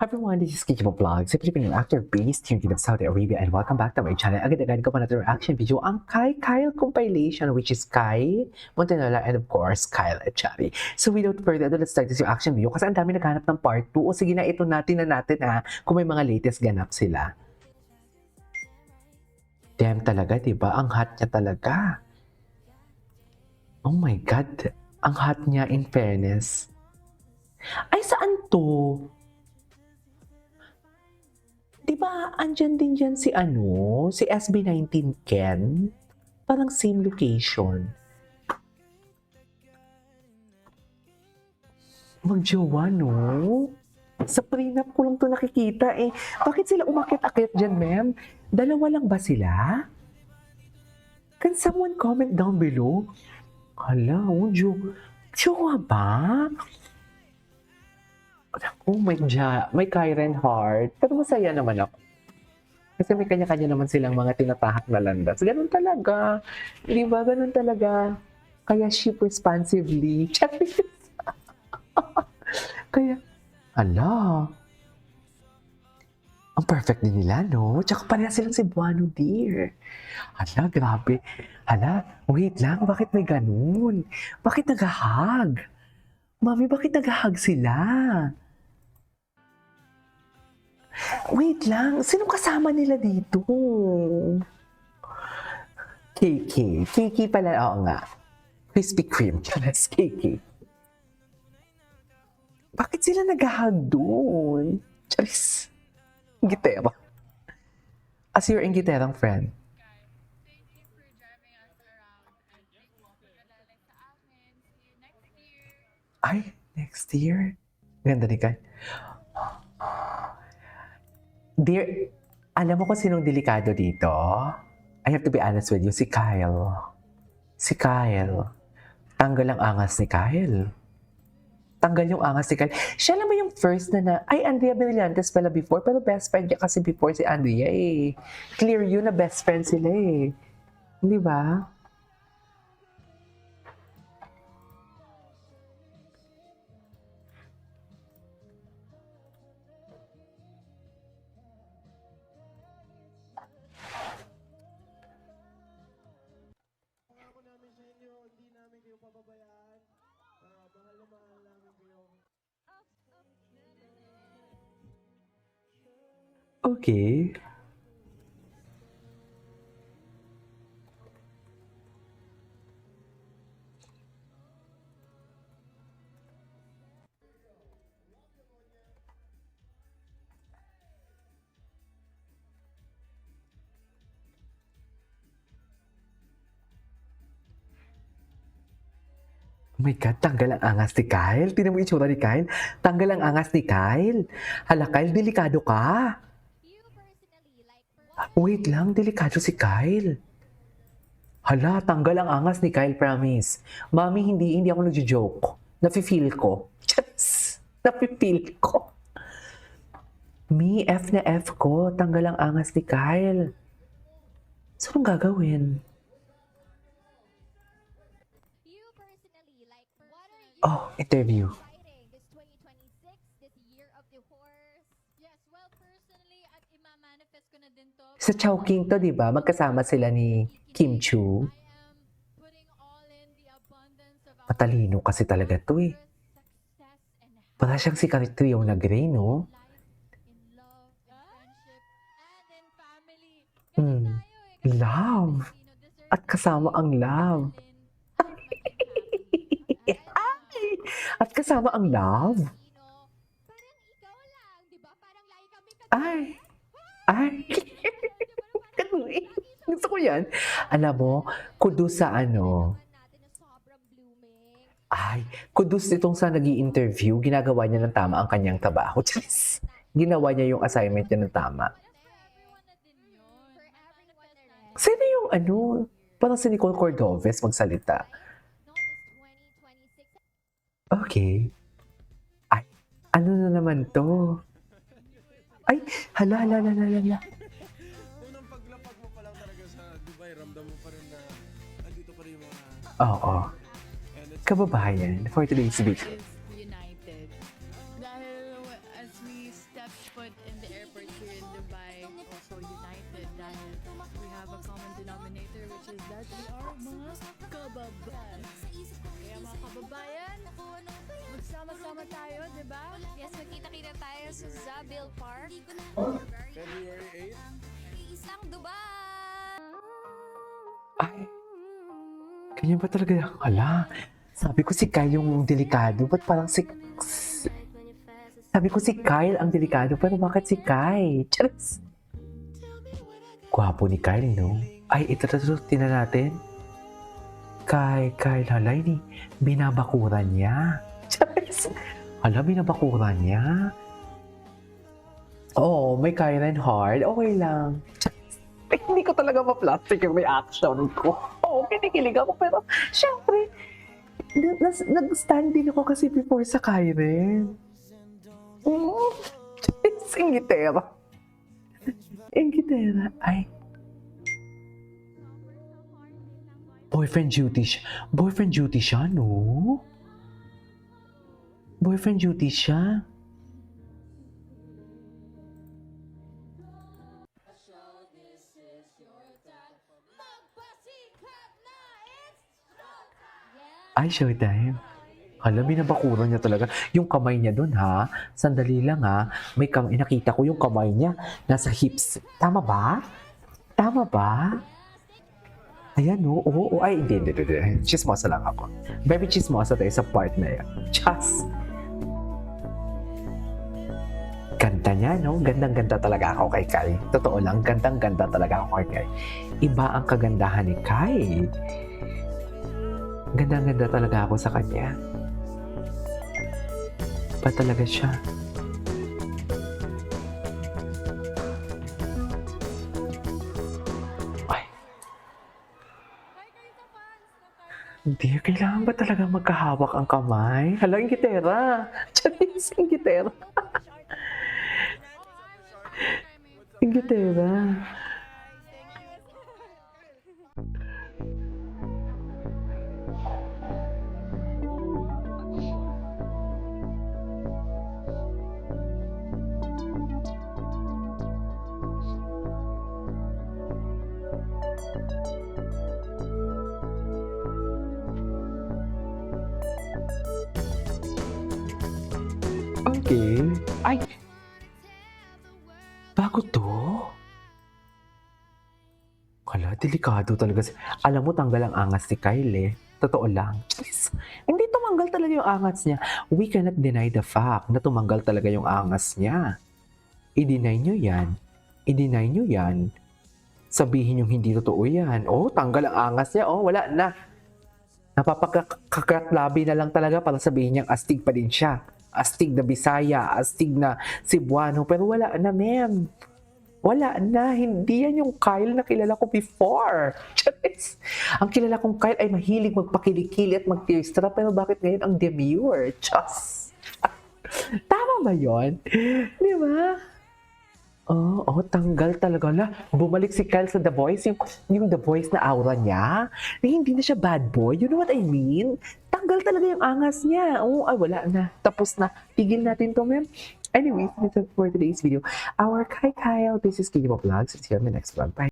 Hi everyone, this is Kikibo Vlog, sa Filipino actor based here in Saudi Arabia, and welcome back to my channel. Agad-agad ko pa na reaction video ang Kyle compilation, which is Kai Montenola and of course Kyle Echari. So without further ado, let's start this reaction video kasi ang dami naghanap ng part 2. O sige na, ito natin ha, kung may mga latest ganap sila. Damn talaga, diba? Ang hot niya talaga. Oh my God, ang hot niya in fairness. Ay, saan to? Diba, andyan din dyan si si SB19 Ken? Parang same location. Magjowa, no? Sa prenup ko lang to nakikita eh. Bakit sila umakit-akit dyan, ma'am? Dalawa lang ba sila? Can someone comment down below? Hala, jowa ba? Oh my God, may Kyren heart. Pero masaya naman ako. Kasi may kanya-kanya naman silang mga tinatahak na landas. Ganun talaga. Di ba? Ganun talaga. Kaya ship responsibly. Charis. Kaya, ala. Ang perfect din nila, no? Tsaka pareha silang Cebuano, dear. Hala, grabe. Hala, wait lang. Bakit may ganun? Bakit nag-hug? Mami, bakit nag-hug sila? Wait lang, sino kasama nila dito? KK pala, oo nga. Krispy Kreme, charas, KK. Bakit sila nag-hug doon? Charis. Gitera. As your ingiterang friend. Ay, next year? Ganda ni Kai. Dear, alam mo kung sinong delikado dito? I have to be honest with you, si Kyle. Si Kyle. Tanggal ang angas ni Kyle. Tanggal yung angas ni Kyle. Siya naman yung first ay, Andrea Brillantes pala before, pero best friend niya kasi before si Andrea eh. Clear yun na best friend sila eh. Di ba? Okay. Oh my God, tanggal ang angas ni Kyle. Tingnan mo yung itsura ni Kyle. Tanggal ang angas ni Kyle. Hala, Kyle, delikado ka. Wait lang, delikado si Kyle. Hala, tanggal ang angas ni Kyle, promise. Mami, hindi ako nagjo-joke. Nafe-feel ko. Yes! Nafe-feel ko. Me, F na F ko. Tanggal ang angas ni Kyle. So, anong gagawin? Oh, interview. Sa Chowking to, di ba? Magkasama sila ni Kim Chu. Matalino kasi talaga to eh. Para siyang si Catriona Gray, no? Love. At kasama ang love. At kasama ang love. Ay. Gusto ko yan. Alam mo, kudos sa kudos itong sa nag-i-interview, ginagawa niya ng tama ang kanyang trabaho. Ginawa niya yung assignment niya ng tama. Sino yung parang si Nicole Cordoves magsalita? Okay. Ay, ano na naman to? Ay, hala. Unang paglapag mo pa lang talaga sa Dubai, ramdam mo pa rin na andito pa rin yung mga... Oo. Kababayan for today's video. Is united. Dahil as we step put in the airport here in Dubai also united dahil we have a common denominator which is that we are mga kababayan. Kaya mga kababayan, magsama-sama tayo, di ba? Yes, magkita-kita tayo sa Zabil Park. February 8. Isang Dubai! Ay, ganyan ba talaga? Ala, sabi ko si Kyle yung delikado. Ba't parang Sabi ko si Kyle ang delikado, pero bakit si Kai? Charis! Gwapo ni Kyle, no? Ay, ito, tingnan natin. Kyle, halay ni, binabakuran niya. Charis! Hala, binabakuran niya. Oo, may Kylan hard. Okay lang. Charis! Ay, hindi ko talaga ma-plastic yung reaction ko. Oo, kinikilig ako, pero syempre, nag-stand din ako kasi before sa Kyren. Ingitera. Ingitera. Ay. Boyfriend duty siya, no? Boyfriend duty siya. Ay, showtime. Hala, binabakuran niya talaga. Yung kamay niya dun, ha? Sandali lang, ha? May kamay, nakita ko yung kamay niya nasa hips. Tama ba? Tama ba? Ayan, no? Oo. Ay, hindi. Chismosa lang ako. Very chismosa tayo sa part na yan. Chas! Ganda niya, no? Gandang-ganda talaga ako kay Kai. Totoo lang, gandang-ganda talaga ako kay Kai. Iba ang kagandahan ni Kai. Gandang-ganda talaga ako sa kanya. Pa talaga siya. Ay. Dear, kailangan ba talaga magkahawak ang kamay? Hala, yung gitera. Charis, yung gitera. Yung gitera. Okay. Ay! Bago to? Kala, delikado talaga. Alam mo, tanggal ang angas ni Kyle eh. Totoo lang. Jeez. Hindi tumanggal talaga yung angas niya. We cannot deny the fact na tumanggal talaga yung angas niya. I-deny nyo yan. I-deny nyo yan. Sabihin yung hindi totoo yan. Oh, tanggal ang angas niya. Oh, wala na. Napapagkakatlabi na lang talaga para sabihin niyang astig pa din siya. Astig na Bisaya, astig na Cebuano, pero wala na, ma'am. Wala na, hindi yan yung Kyle na kilala ko before. Charis. Ang kilala kong Kyle ay mahilig magpakilikili at mag-tearstra, pero bakit ngayon ang demure? Chas. Tama ba yun? Di ba? Oo, tanggal talaga. La, bumalik si Kyle sa The Voice, yung The Voice na aura niya. Na hindi na siya bad boy. You know what I mean? Tanggal talaga yung angas niya. Oo, ay wala na. Tapos na. Tigil natin to, ma'am. Anyways, that's it for today's video. Our Kyle. This is Kimo Vlogs. See you on the next vlog. Bye.